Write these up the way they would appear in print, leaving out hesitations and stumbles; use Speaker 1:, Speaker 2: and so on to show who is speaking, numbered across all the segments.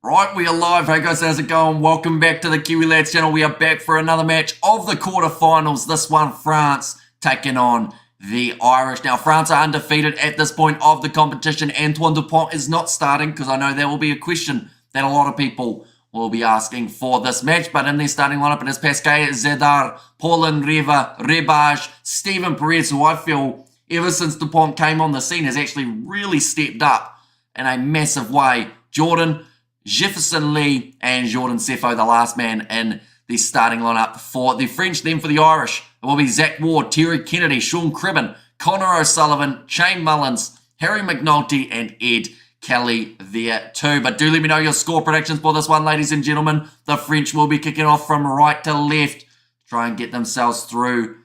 Speaker 1: Right, we are live. Hey guys, how's it going? Welcome back to the Kiwi Lads channel. We are back for another match of the quarterfinals. This one, France taking on the Irish. Now, France are undefeated at this point of the competition. Antoine Dupont is not starting because I know there will be a question that a lot of people will be asking for this match. But in their starting lineup, it is Pascal Zedar, Paulin Reva, Rebage, Stephen Perez, who I feel ever since Dupont came on the scene has actually really stepped up in a massive way. Jordan, Jefferson Lee and Jordan Sefo, the last man in the starting lineup for the French. Then for the Irish, it will be Zach Ward, Terry Kennedy, Sean Cribben, Connor O'Sullivan, Shane Mullins, Harry McNulty and Ed Kelly there too. But do let me know your score predictions for this one, ladies and gentlemen. The French will be kicking off from right to left to try and get themselves through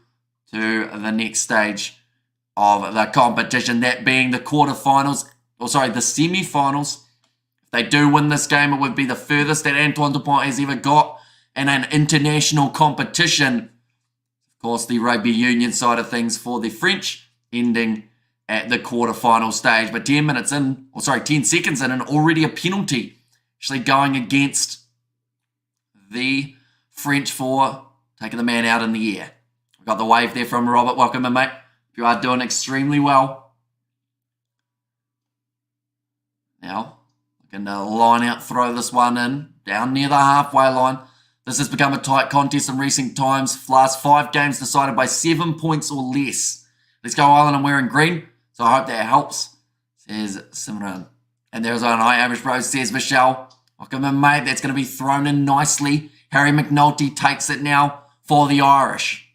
Speaker 1: to the next stage of the competition, that being the quarterfinals, the semi-finals. They do win this game, it would be the furthest that Antoine Dupont has ever got in an international competition. Of course, the rugby union side of things for the French ending at the quarterfinal stage. But 10 seconds in, and already a penalty actually going against the French for taking the man out in the air. We've got the wave there from Robert. Welcome in, mate. You are doing extremely well. Now, and line out, throw this one in, down near the halfway line. This has become a tight contest in recent times. Last 5 games decided by 7 points or less. Let's go, Ireland. I'm wearing green, so I hope that helps, says Simran. And there's an high average bro, says Michelle. Welcome in, mate. That's going to be thrown in nicely. Harry McNulty takes it now for the Irish.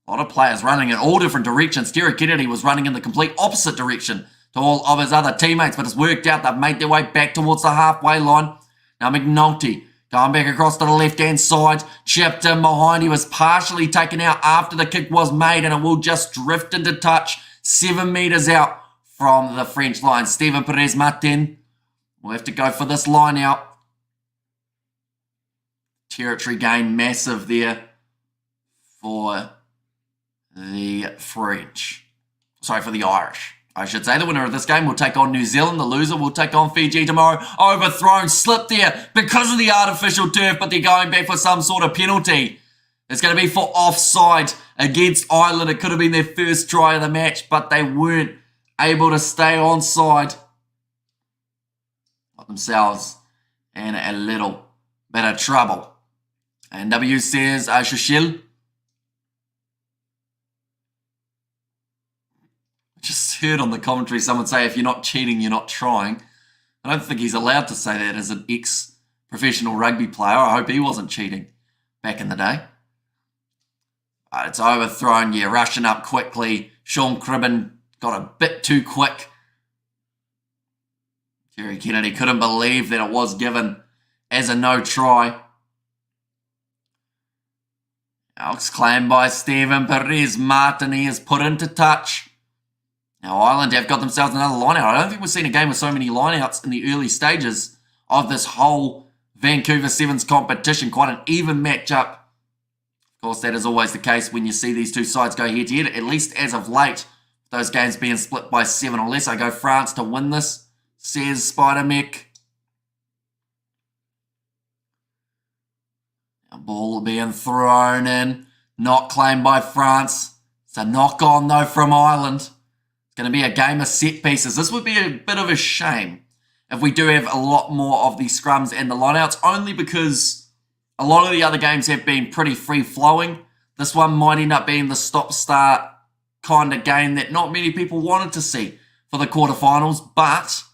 Speaker 1: A lot of players running in all different directions. Terry Kennedy was running in the complete opposite direction to all of his other teammates, but it's worked out. They've made their way back towards the halfway line. Now McNulty going back across to the left-hand side, chipped in behind. He was partially taken out after the kick was made, and it will just drift into touch 7 metres out from the French line. Stephen Perez Martin will have to go for this line out. Territory gain massive there for the French. Sorry, for the Irish, I should say. The winner of this game will take on New Zealand. The loser will take on Fiji tomorrow. Overthrown, slipped there because of the artificial turf, but they're going back for some sort of penalty. It's going to be for offside against Ireland. It could have been their first try of the match, but they weren't able to stay onside. Got themselves in a little bit of trouble. And W says, Shushil. Just heard on the commentary someone say, if you're not cheating, you're not trying. I don't think he's allowed to say that as an ex-professional rugby player. I hope he wasn't cheating back in the day. It's overthrown, yeah, rushing up quickly. Sean Cribben got a bit too quick. Terry Kennedy couldn't believe that it was given as a no try. Alex claimed by Stephen Perez Martin. He is put into touch. Now, Ireland have got themselves another line-out. I don't think we've seen a game with so many line-outs in the early stages of this whole Vancouver Sevens competition. Quite an even matchup. Of course, that is always the case when you see these two sides go head-to-head, at least as of late. Those games being split by 7 or less. I go France to win this, says Spider-Mech. A ball being thrown in. Not claimed by France. It's a knock-on, though, from Ireland. Going to be a game of set pieces. This would be a bit of a shame if we do have a lot more of the scrums and the lineouts, only because a lot of the other games have been pretty free-flowing. This one might end up being the stop-start kind of game that not many people wanted to see for the quarterfinals, but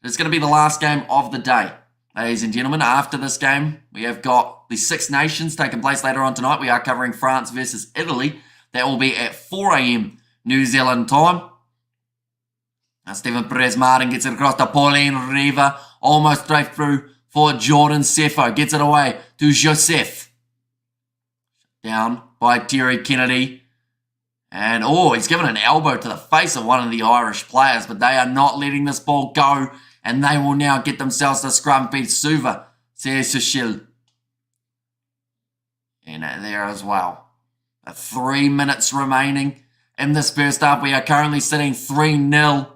Speaker 1: it's going to be the last game of the day. Ladies and gentlemen, after this game, we have got the Six Nations taking place later on tonight. We are covering France versus Italy. That will be at 4 a.m. New Zealand time. Now Stephen Perez Martin gets it across to Pauline Reva. Almost straight through for Jordan Sefo. Gets it away to Joseph. Down by Terry Kennedy. And, he's given an elbow to the face of one of the Irish players. But they are not letting this ball go. And they will now get themselves a scrum beat. Suva, says Sushil. And there as well. 3 minutes remaining in this first half. We are currently sitting 3-0.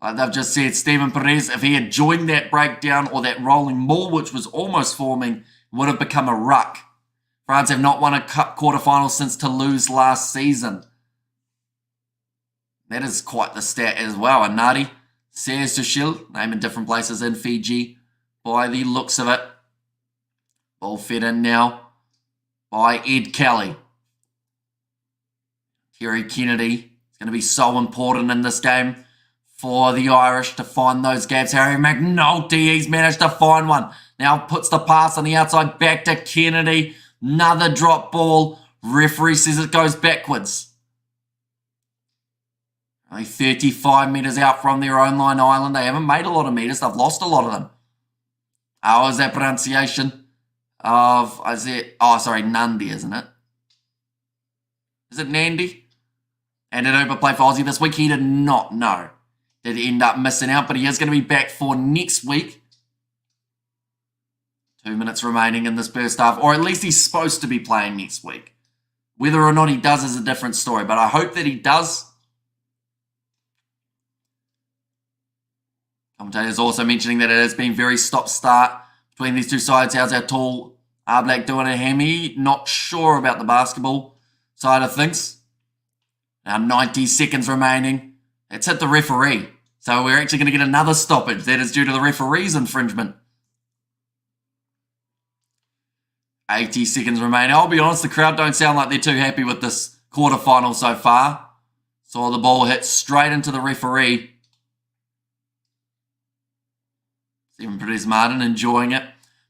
Speaker 1: Like they've just said, Stephen Perez, if he had joined that breakdown or that rolling maul, which was almost forming, would have become a ruck. France have not won a cup quarterfinal since Toulouse last season. That is quite the stat as well. And Nadi, Serge name in different places in Fiji by the looks of it. Ball fed in now by Ed Kelly. Terry Kennedy is going to be so important in this game for the Irish to find those gaps. Harry McNulty, he's managed to find one. Now puts the pass on the outside back to Kennedy. Another drop ball. Referee says it goes backwards. Only 35 metres out from their own line island. They haven't made a lot of metres. They've lost a lot of them. How is that pronunciation of Isaiah? Oh, sorry, Nandi, isn't it? Is it Nandi? And did Uber play for Aussie this week? He did not know. Did end up missing out, but he is going to be back for next week. 2 minutes remaining in this first half, or at least he's supposed to be playing next week. Whether or not he does is a different story, but I hope that he does. Commentators also mentioning that it has been very stop-start between these two sides. How's our tall Black doing a Hemi? Not sure about the basketball side of things. Now 90 seconds remaining. Let's hit the referee. So we're actually going to get another stoppage. That is due to the referee's infringement. 80 seconds remaining. I'll be honest, the crowd don't sound like they're too happy with this quarterfinal so far. Saw the ball hit straight into the referee. Stephen Perez Martin enjoying it.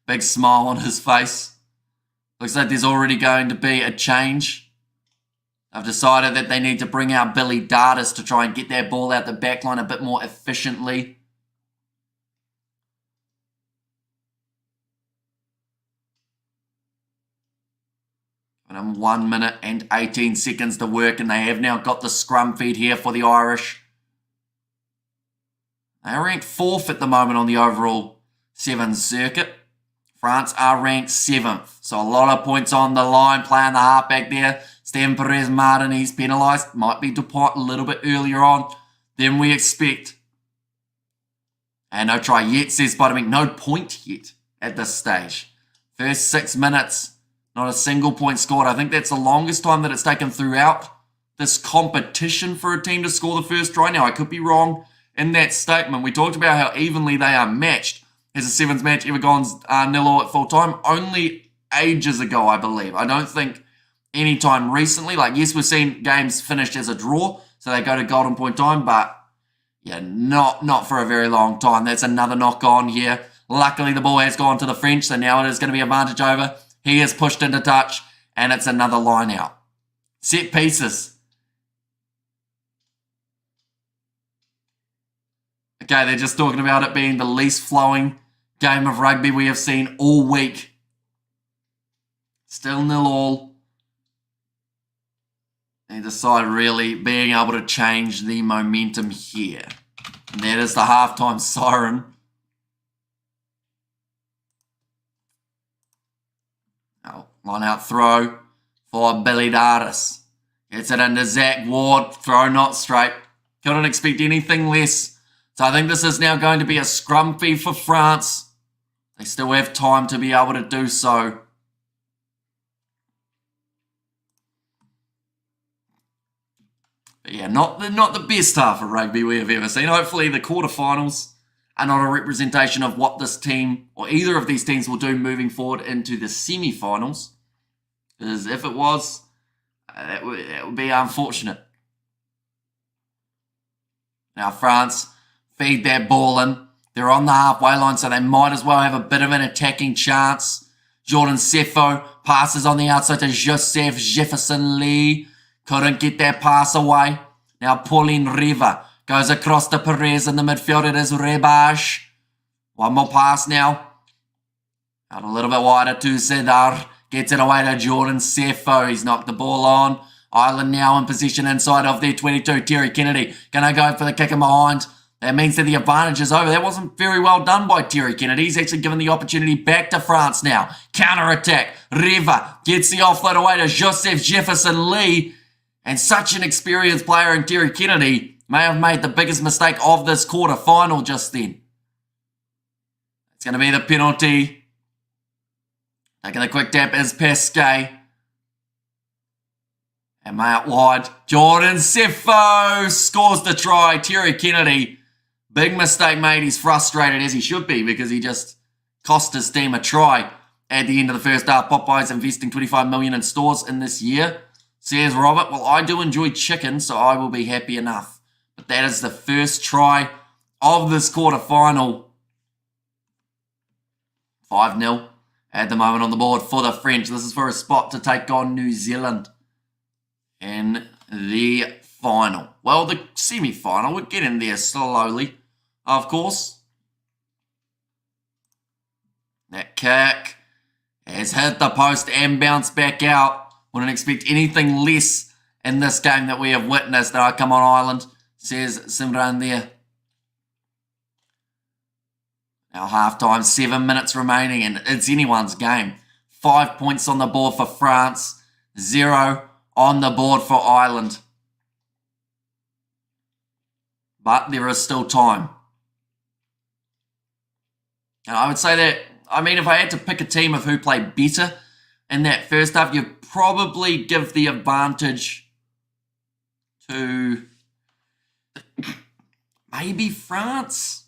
Speaker 1: Big smile on his face. Looks like there's already going to be a change. I've decided that they need to bring out Billy Dartis to try and get that ball out the back line a bit more efficiently. And 1 minute and 18 seconds to work, and they have now got the scrum feed here for the Irish. They're ranked 4th at the moment on the overall Sevens circuit. France are ranked 7th. So a lot of points on the line, playing the halfback there. Stephen Perez Martin, he's penalised. Might be Dupont a little bit earlier on than we expect. And no try yet, says Spider-Man. No point yet at this stage. First 6 minutes, not a single point scored. I think that's the longest time that it's taken throughout this competition for a team to score the first try. Now, I could be wrong in that statement. We talked about how evenly they are matched. Has a Sevens match ever gone 0-0 at full time? Only ages ago, I believe. I don't think any time recently. Like, yes, we've seen games finished as a draw, so they go to golden point time, but yeah, not for a very long time. That's another knock on here. Luckily, the ball has gone to the French, so now it is going to be advantage over. He is pushed into touch, and it's another line out. Set pieces. Okay, they're just talking about it being the least flowing game of rugby we have seen all week. Still 0-0. They decide really being able to change the momentum here. And that is the halftime siren. Now, line out throw for Billy Dartis. Gets it into Zach Ward. Throw not straight. Couldn't expect anything less. So I think this is now going to be a scrum feed for France. They still have time to be able to do so. But yeah, not the best half of rugby we have ever seen. Hopefully the quarterfinals are not a representation of what this team or either of these teams will do moving forward into the semi-finals. Because if it was, that would be unfortunate. Now France feed that ball in. They're on the halfway line, so they might as well have a bit of an attacking chance. Jordan Sefo passes on the outside to Joseph Jefferson-Lee. Couldn't get that pass away. Now Pauline Riva goes across to Perez in the midfield. It is Rebaj. One more pass now. Out a little bit wider to Sedar. Gets it away to Jordan Sefo. He's knocked the ball on. Ireland now in position inside of their 22. Terry Kennedy going to go for the kick in behind. That means that the advantage is over. That wasn't very well done by Terry Kennedy. He's actually given the opportunity back to France now. Counter-attack. Riva gets the offload away to Joseph Jefferson-Lee. And such an experienced player in Terry Kennedy may have made the biggest mistake of this quarter-final just then. It's going to be the penalty. Taking a quick tap is Pesquet. And out wide, Jordan Sefo scores the try. Terry Kennedy, big mistake made. He's frustrated, as he should be, because he just cost his team a try at the end of the first half. Popeye's investing $25 million in stores in this year. Says Robert, well, I do enjoy chicken, so I will be happy enough. But that is the first try of this quarter-final. 5-0 at the moment on the board for the French. This is for a spot to take on New Zealand in the final. Well, the semi-final. We're getting there slowly, of course. That kick has hit the post and bounced back out. Wouldn't expect anything less in this game that we have witnessed. Come on, Ireland, says Simran there. Now half-time, 7 minutes remaining, and it's anyone's game. 5 points on the board for France, 0 on the board for Ireland. But there is still time. And I would say that, I mean, if I had to pick a team of who played better in that first half, you'd probably give the advantage to maybe France.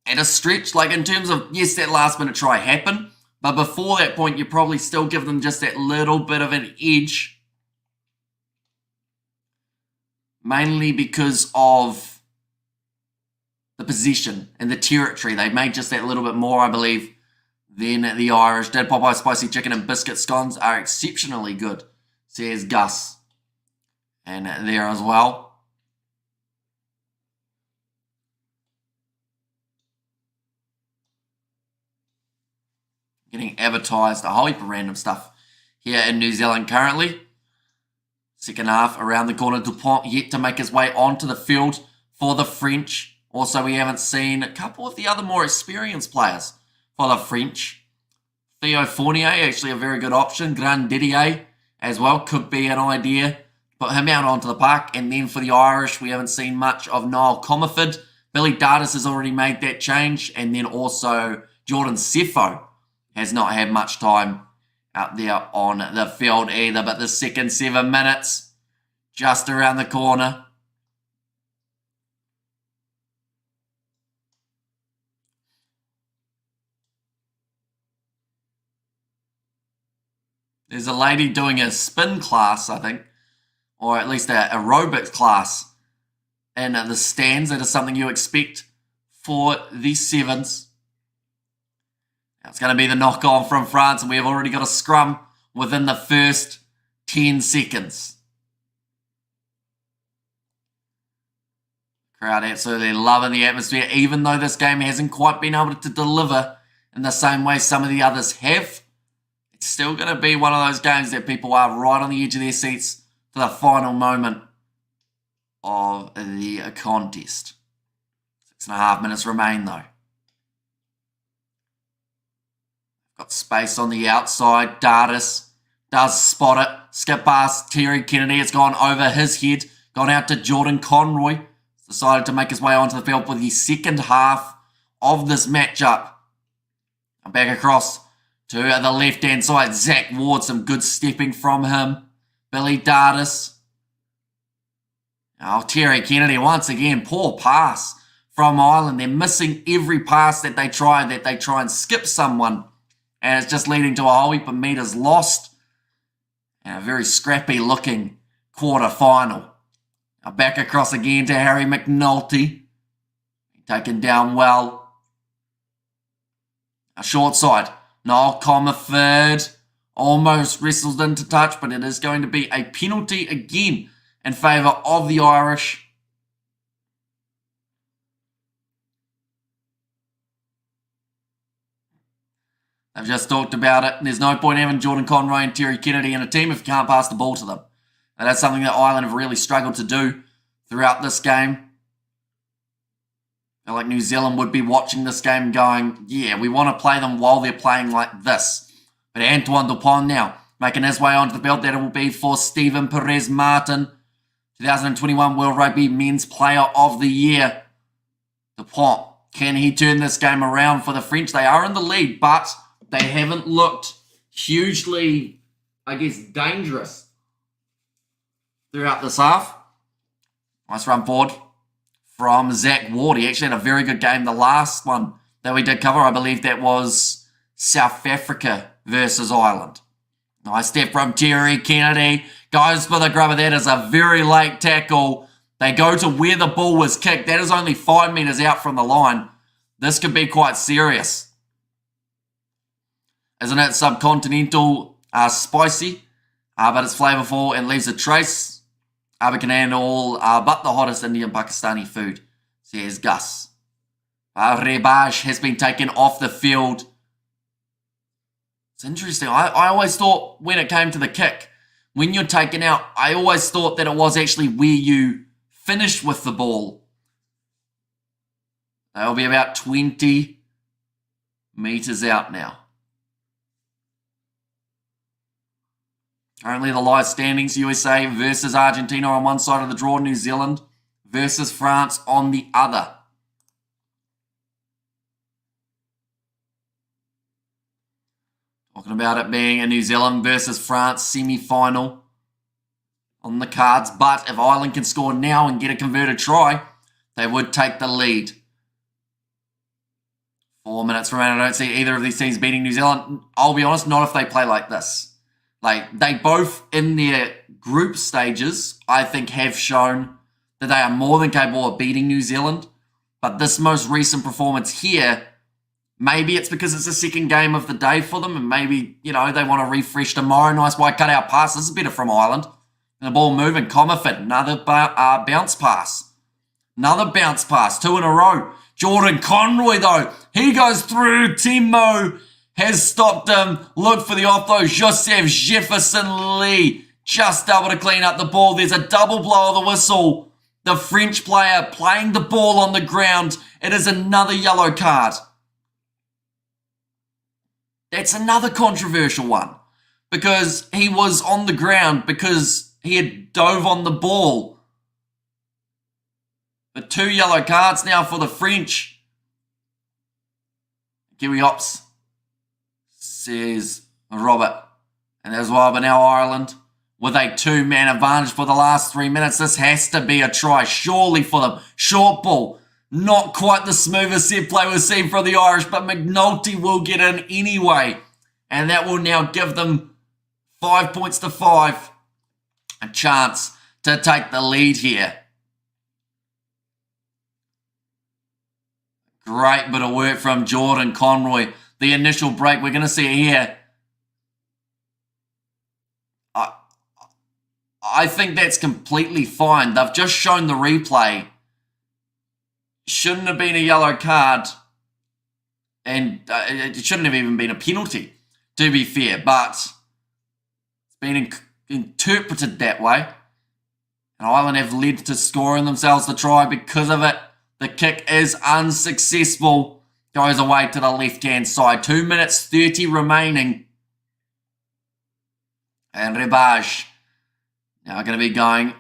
Speaker 1: At a stretch, like in terms of, yes, that last minute try happened, but before that point, you probably still give them just that little bit of an edge. Mainly because of the position and the territory. They made just that little bit more, I believe, than the Irish did. Popeye spicy chicken and biscuit scones are exceptionally good, says Gus. And there as well. Getting advertised a whole heap of random stuff here in New Zealand currently. Second half around the corner. Dupont yet to make his way onto the field for the French. Also, we haven't seen a couple of the other more experienced players for the French. Theo Fournier, actually a very good option. Grand Didier as well, could be an idea. Put him out onto the park. And then for the Irish, we haven't seen much of Niall Comerford. Billy Dardis has already made that change. And then also Jordan Sefo has not had much time out there on the field either. But the second 7 minutes, just around the corner. There's a lady doing a spin class, I think, or at least an aerobics class in the stands. That is something you expect for the Sevens. Now it's going to be the knock-on from France, and we have already got a scrum within the first 10 seconds. Crowd absolutely loving the atmosphere, even though this game hasn't quite been able to deliver in the same way some of the others have. It's still going to be one of those games that people are right on the edge of their seats to the final moment of the contest. 6.5 minutes remain though. Got space on the outside. Dardis does spot it. Skip past Terry Kennedy. It's gone over his head. Gone out to Jordan Conroy. Decided to make his way onto the field for the second half of this matchup. Back across to the left-hand side. Zach Ward, some good stepping from him. Billy Dardis. Oh, Terry Kennedy, once again, poor pass from Ireland. They're missing every pass that they try and skip someone. And it's just leading to a whole heap of meters lost. And a very scrappy-looking quarter-final. Now back across again to Harry McNulty. Taken down well. A short side. Niall Comerford almost wrestled into touch, but it is going to be a penalty again in favour of the Irish. I've just talked about it. There's no point having Jordan Conroy and Terry Kennedy in a team if you can't pass the ball to them. And that's something that Ireland have really struggled to do throughout this game. I feel like New Zealand would be watching this game going, yeah, we want to play them while they're playing like this. But Antoine Dupont now making his way onto the field. That will be for Stephen Perez-Martin 2021 World Rugby Men's Player of the Year. Dupont. Can he turn this game around for the French? They are in the lead, but they haven't looked hugely, I guess, dangerous throughout this half. Nice run forward from Zach Ward. He actually had a very good game. The last one that we did cover, I believe that was South Africa versus Ireland. Nice step from Terry Kennedy. Goes for the grubber. That is a very late tackle. They go to where the ball was kicked. That is only 5 metres out from the line. This could be quite serious. Isn't it subcontinental spicy? But it's flavourful and leaves a trace. We can handle but the hottest Indian Pakistani food, says Gus. Rebaj has been taken off the field. It's interesting. I always thought when it came to the kick, when you're taken out, I always thought that it was actually where you finished with the ball. They'll be about 20 metres out now. Currently the live standings, USA versus Argentina on one side of the draw, New Zealand versus France on the other. Talking about it being a New Zealand versus France semi-final on the cards. But if Ireland can score now and get a converted try, they would take the lead. 4 minutes remaining. I don't see either of these teams beating New Zealand. I'll be honest, not if they play like this. Like, they both, in their group stages, I think have shown that they are more than capable of beating New Zealand. But this most recent performance here, maybe it's because it's the second game of the day for them, and maybe, you know, they want to refresh tomorrow. Nice wide cut-out pass. This is better from Ireland. And the ball moving. Comerford, another bounce pass. Another bounce pass. 2 in a row. Jordan Conroy, though, he goes through. Timo has stopped him. Look for the offload. Joseph Jefferson Lee just able to clean up the ball. There's a double blow of the whistle. The French player playing the ball on the ground. It is another yellow card. That's another controversial one. Because he was on the ground because he had dove on the ball. But 2 yellow cards now for the French. Kiwi Ops, says Robert. And as well, but now Ireland with a 2-man advantage for the last 3 minutes. This has to be a try, surely, for them. Short ball. Not quite the smoothest set play we've seen from the Irish, but McNulty will get in anyway. And that will now give them 5 points to 5. A chance to take the lead here. Great bit of work from Jordan Conroy. The initial break, we're going to see it here. I think that's completely fine. They've just shown the replay. Shouldn't have been a yellow card. And it shouldn't have even been a penalty, to be fair. But it's been interpreted that way. And Ireland have led to scoring themselves the try because of it. The kick is unsuccessful. Goes away to the left-hand side. 2 minutes 30 remaining. And Rebaj now going to be going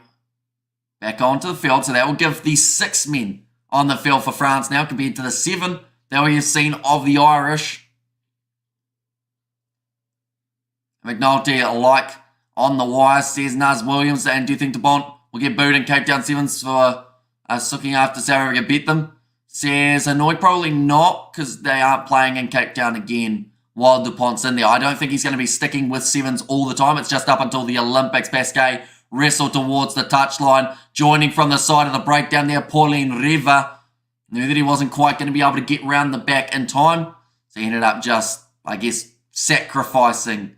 Speaker 1: back onto the field. So that will give the 6 men on the field for France now compared to the 7 that we have seen of the Irish. McNulty like on the wire, says Naz Williams. And do you think Dupont will get booed in Cape Town Sevens for looking after South Africa beat them? Says Hanoi, probably not, because they aren't playing in Cape Town again while Dupont's in there. I don't think he's going to be sticking with Sevens all the time. It's just up until the Olympics. Pasquet wrestle towards the touchline. Joining from the side of the breakdown there, Pauline Riva. Knew that he wasn't quite going to be able to get round the back in time. So he ended up just, I guess, sacrificing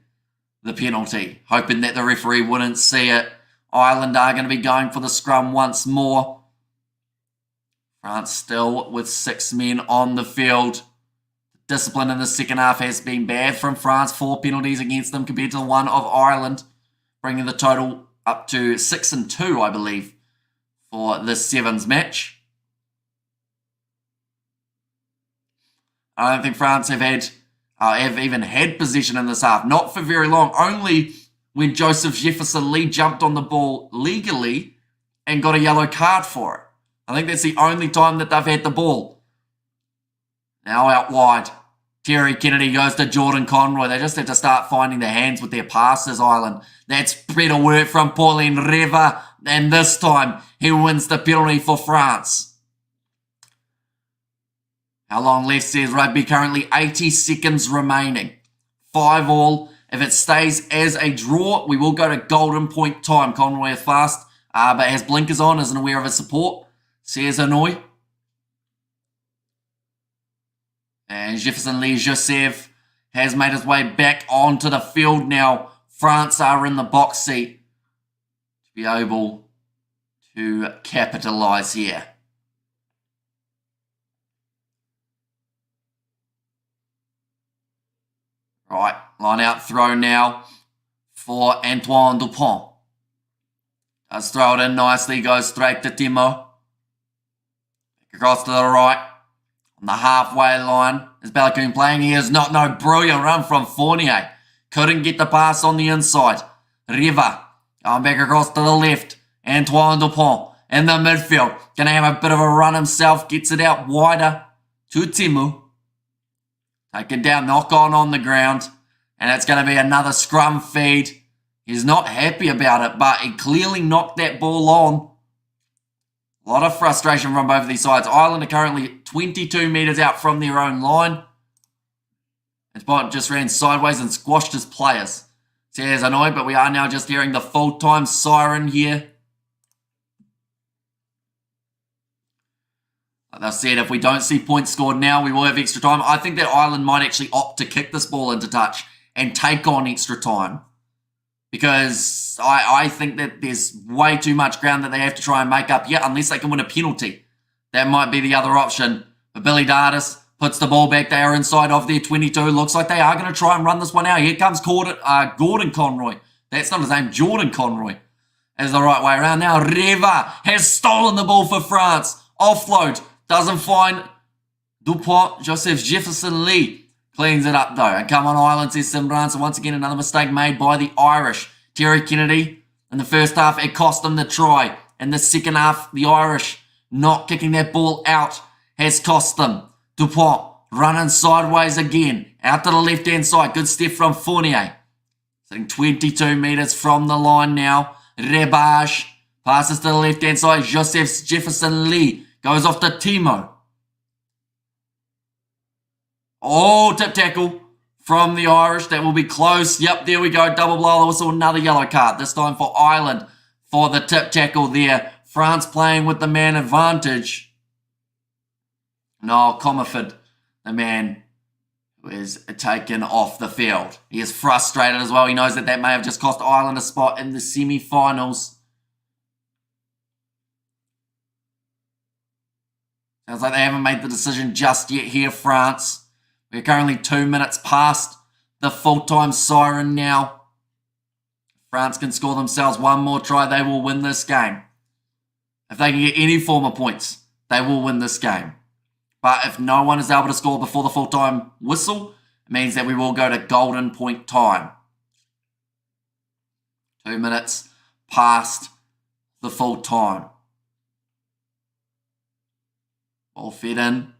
Speaker 1: the penalty, hoping that the referee wouldn't see it. Ireland are going to be going for the scrum once more. France still with 6 men on the field. Discipline in the second half has been bad from France. 4 penalties against them compared to the 1 of Ireland, bringing the total up to 6-2, I believe, for this Sevens match. I don't think France have even had possession in this half. Not for very long. Only when Joseph Jefferson Lee jumped on the ball legally and got a yellow card for it. I think that's the only time that they've had the ball. Now out wide. Terry Kennedy goes to Jordan Conroy. They just have to start finding their hands with their passes, Ireland. That's better work from Pauline Reva. And this time, he wins the penalty for France. How long left, says Rugby? Currently 80 seconds remaining. 5-5. If it stays as a draw, we will go to golden point time. Conroy is fast, but has blinkers on, isn't aware of his support. Says Hanoi. And Jefferson Lee Joseph has made his way back onto the field now. France are in the box seat to be able to capitalise here. Right, line out throw now for Antoine Dupont. Does throw it in nicely, goes straight to Timo. Across to the right. On the halfway line is Balakoon playing. He is not. No, brilliant run from Fournier. Couldn't get the pass on the inside. Riva going back across to the left. Antoine Dupont in the midfield. Going to have a bit of a run himself. Gets it out wider to Timu. Taken down, knock on the ground. And it's going to be another scrum feed. He's not happy about it, but he clearly knocked that ball on. A lot of frustration from both of these sides. Ireland are currently 22 metres out from their own line. It's just ran sideways and squashed his players. Says annoyed, but we are now just hearing the full-time siren here. Like I said, if we don't see points scored now, we will have extra time. I think that Ireland might actually opt to kick this ball into touch and take on extra time. Because I think that there's way too much ground that they have to try and make up yet, unless they can win a penalty. That might be the other option. But Billy Dardis puts the ball back. They are inside of their 22. Looks like they are going to try and run this one out. Here comes Gordon Conroy. That's not his name. Jordan Conroy is the right way around. Now Reva has stolen the ball for France. Offload. Doesn't find Dupont. Joseph Jefferson Lee cleans it up though. And come on, Ireland, says Simran. So once again, another mistake made by the Irish. Terry Kennedy, in the first half, it cost them the try. In the second half, the Irish not kicking that ball out has cost them. Dupont running sideways again. Out to the left-hand side. Good step from Fournier. Sitting 22 metres from the line now. Rebage passes to the left-hand side. Joseph Jefferson Lee goes off to Timo. Oh, tip tackle from the Irish. That will be close. Yep, there we go. Double blow the whistle. Another yellow card. This time for Ireland for the tip tackle there. France playing with the man advantage. No, Comerford, the man who is taken off the field. He is frustrated as well. He knows that that may have just cost Ireland a spot in the semi-finals. Sounds like they haven't made the decision just yet here, France. We're currently 2 minutes past the full-time siren now. If France can score themselves one more try, they will win this game. If they can get any form of points, they will win this game. But if no one is able to score before the full-time whistle, it means that we will go to golden point time. 2 minutes past the full time. Ball fed in.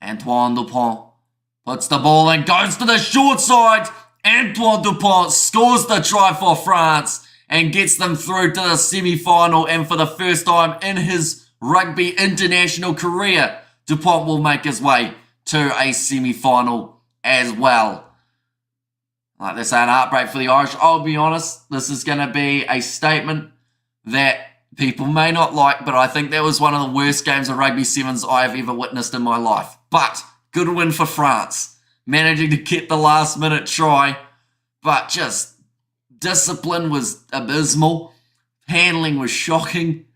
Speaker 1: Antoine Dupont puts the ball in, goes to the short side. Antoine Dupont scores the try for France and gets them through to the semi-final. And for the first time in his rugby international career, Dupont will make his way to a semi-final as well. Like they're saying, heartbreak for the Irish. I'll be honest, this is going to be a statement that people may not like, but I think that was one of the worst games of rugby sevens I have ever witnessed in my life. But good win for France, managing to get the last minute try, but just discipline was abysmal. Handling was shocking.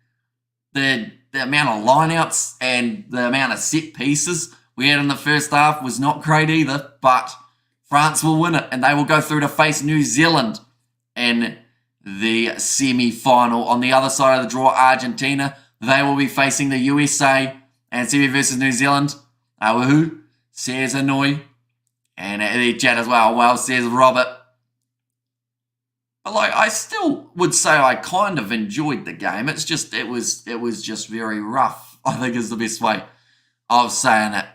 Speaker 1: The amount of lineouts and the amount of set pieces we had in the first half was not great either, but France will win it and they will go through to face New Zealand in the semi-final. On the other side of the draw, Argentina, they will be facing the USA and semi versus New Zealand. Woohoo, says Hanoi. And the chat as well. Well, says Robert. But like, I still would say I kind of enjoyed the game. It's just it was just very rough, I think is the best way of saying it.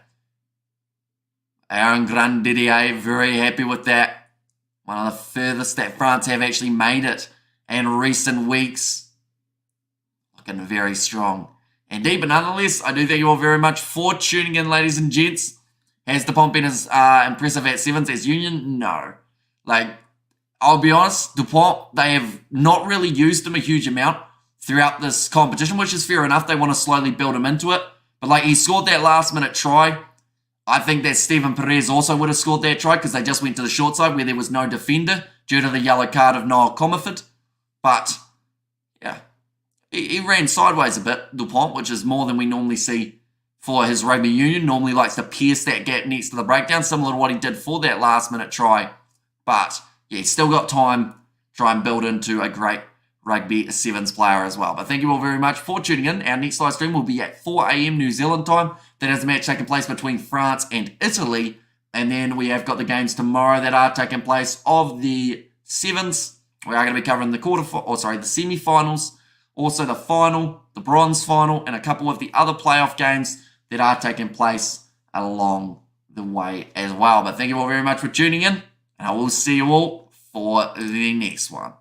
Speaker 1: Aaron Grandidier, very happy with that. One of the furthest that France have actually made it in recent weeks. Looking very strong. Indeed, but nonetheless, I do thank you all very much for tuning in, ladies and gents. Has Dupont been as impressive at Sevens as Union? No. Like, I'll be honest, Dupont, they have not really used him a huge amount throughout this competition, which is fair enough. They want to slowly build him into it. But like, he scored that last minute try. I think that Steven Perez also would have scored that try because they just went to the short side where there was no defender due to the yellow card of Noel Comerford. But, yeah, he ran sideways a bit, Dupont, which is more than we normally see for his rugby union. Normally likes to pierce that gap next to the breakdown, similar to what he did for that last minute try. But, yeah, he's still got time to try and build into a great rugby sevens player as well. But thank you all very much for tuning in. Our next live stream will be at 4 a.m. New Zealand time. That is a match taking place between France and Italy. And then we have got the games tomorrow that are taking place of the sevens. We are going to be covering the semi-finals, also the final, the bronze final, and a couple of the other playoff games that are taking place along the way as well. But thank you all very much for tuning in, and I will see you all for the next one.